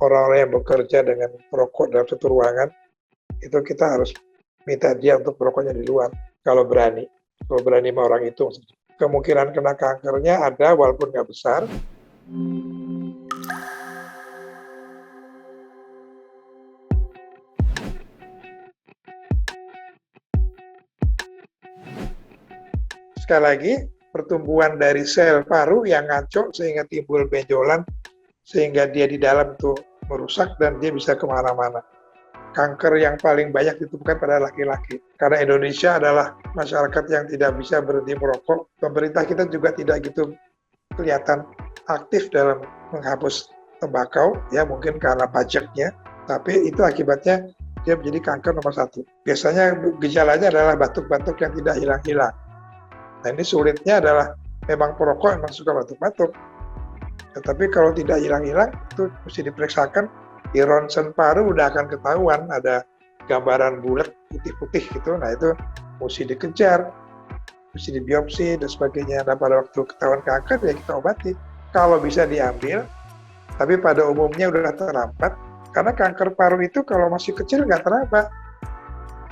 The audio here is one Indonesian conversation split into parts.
orang-orang yang bekerja dengan perokok dalam satu ruangan, itu kita harus minta dia untuk merokoknya di luar, kalau berani sama orang itu. Kemungkinan kena kankernya ada walaupun nggak besar. Sekali lagi, pertumbuhan dari sel paru yang ngaco sehingga timbul benjolan, sehingga dia di dalam tuh merusak dan dia bisa kemana-mana. Kanker yang paling banyak ditemukan pada laki-laki. Karena Indonesia adalah masyarakat yang tidak bisa berhenti merokok, pemerintah kita juga tidak gitu kelihatan aktif dalam menghapus tembakau, ya mungkin karena pajaknya, tapi itu akibatnya dia menjadi kanker nomor 1. Biasanya gejalanya adalah batuk-batuk yang tidak hilang-hilang. Nah ini sulitnya adalah memang perokok memang suka batuk-batuk. Tetapi kalau tidak hilang-hilang itu mesti diperiksakan. Di ronsen paru udah akan ketahuan ada gambaran bulat putih-putih gitu. Nah itu mesti dikejar, mesti dibiopsi dan sebagainya. Nah pada waktu ketahuan kanker ya kita obati. Kalau bisa diambil, tapi pada umumnya udah terlambat. Karena kanker paru itu kalau masih kecil nggak teraba,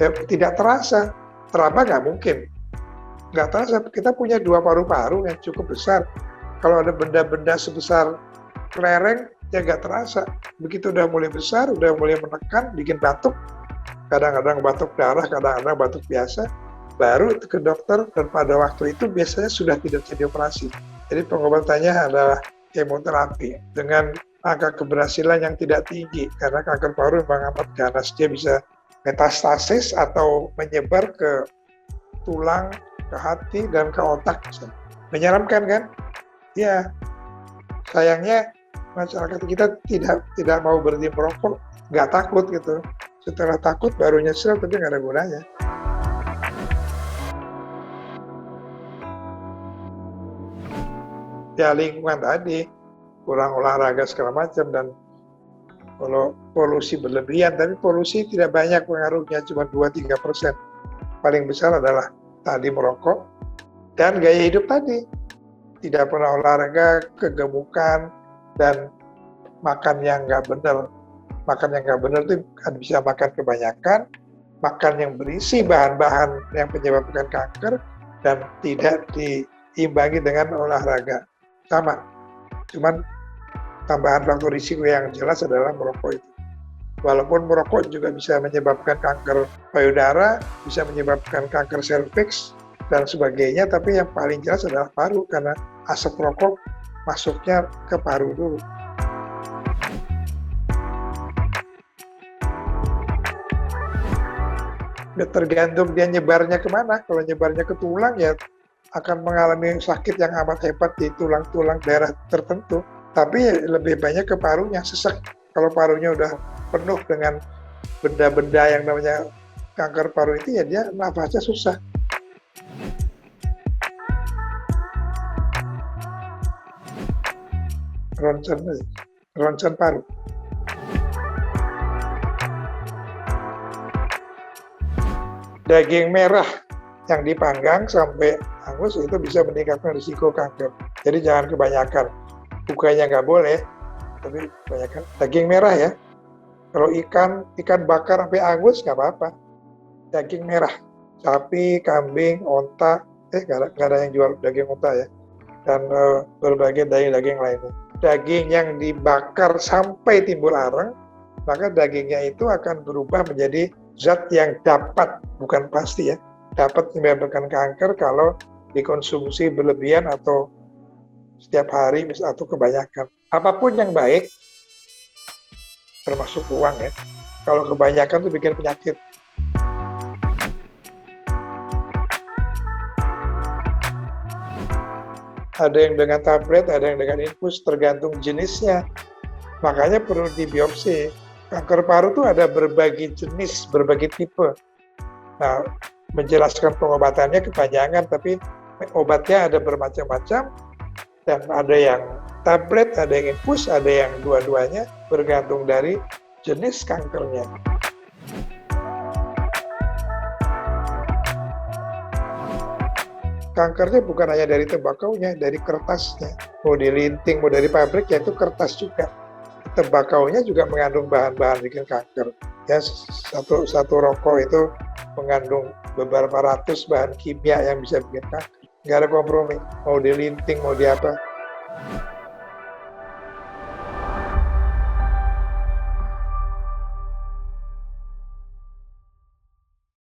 ya, tidak terasa. Teraba nggak mungkin. Nggak terasa, kita punya 2 paru-paru yang cukup besar. Kalau ada benda-benda sebesar kelereng, ya nggak terasa. Begitu udah mulai besar, udah mulai menekan, bikin batuk, kadang-kadang batuk darah, kadang-kadang batuk biasa, baru ke dokter, dan pada waktu itu biasanya sudah tidak bisa dioperasi. Jadi pengobatannya adalah kemoterapi dengan angka keberhasilan yang tidak tinggi, karena kanker paru memang amat ganas, dia bisa metastasis atau menyebar ke tulang, ke hati, dan ke otak. Menyeramkan kan? Ya, sayangnya masyarakat kita tidak mau berhenti merokok, nggak takut gitu. Setelah takut baru nyesel, tapi nggak ada gunanya. Ya lingkungan tadi, kurang olahraga segala macam, dan kalau polusi berlebihan, tapi polusi tidak banyak pengaruhnya, cuma 2-3%. Paling besar adalah tadi merokok dan gaya hidup tadi. Tidak pernah olahraga, kegemukan, dan makan yang nggak benar. Makan yang nggak benar itu bisa makan kebanyakan, makan yang berisi bahan-bahan yang menyebabkan kanker, dan tidak diimbangi dengan olahraga. Sama, cuman tambahan faktor risiko yang jelas adalah merokok itu. Walaupun merokok juga bisa menyebabkan kanker payudara, bisa menyebabkan kanker serviks, dan sebagainya, tapi yang paling jelas adalah paru, karena asap rokok masuknya ke paru dulu. Tergantung dia nyebarnya kemana. Kalau nyebarnya ke tulang ya akan mengalami sakit yang amat hebat di tulang-tulang daerah tertentu. Tapi lebih banyak ke parunya, sesak. Kalau parunya udah penuh dengan benda-benda yang namanya kanker paru itu, ya dia nafasnya susah. Ronsen paru. Daging merah yang dipanggang sampai hangus itu bisa meningkatkan risiko kanker. Jadi jangan kebanyakan. Bukanya nggak boleh, tapi kebanyakan. Daging merah ya. Kalau ikan bakar sampai hangus nggak apa-apa. Daging merah, sapi, kambing, onta, nggak ada yang jual daging onta ya. Dan berbagai daging-daging lainnya. Daging yang dibakar sampai timbul arang, maka dagingnya itu akan berubah menjadi zat yang dapat, bukan pasti ya, dapat menyebabkan kanker kalau dikonsumsi berlebihan atau setiap hari atau kebanyakan. Apapun yang baik, termasuk uang ya, kalau kebanyakan itu bikin penyakit. Ada yang dengan tablet, ada yang dengan infus, tergantung jenisnya. Makanya perlu dibiopsi. Kanker paru itu ada berbagai jenis, berbagai tipe. Nah, menjelaskan pengobatannya kepanjangan, tapi obatnya ada bermacam-macam, dan ada yang tablet, ada yang infus, ada yang dua-duanya, bergantung dari jenis kankernya. Kankernya bukan hanya dari tembakaunya, dari kertasnya. Mau dilinting, mau dari pabrik, ya itu kertas juga. tembakaunya juga mengandung bahan-bahan bikin kanker. Ya, satu rokok itu mengandung beberapa ratus bahan kimia yang bisa bikin kanker. Nggak ada kompromi, mau dilinting, mau di apa.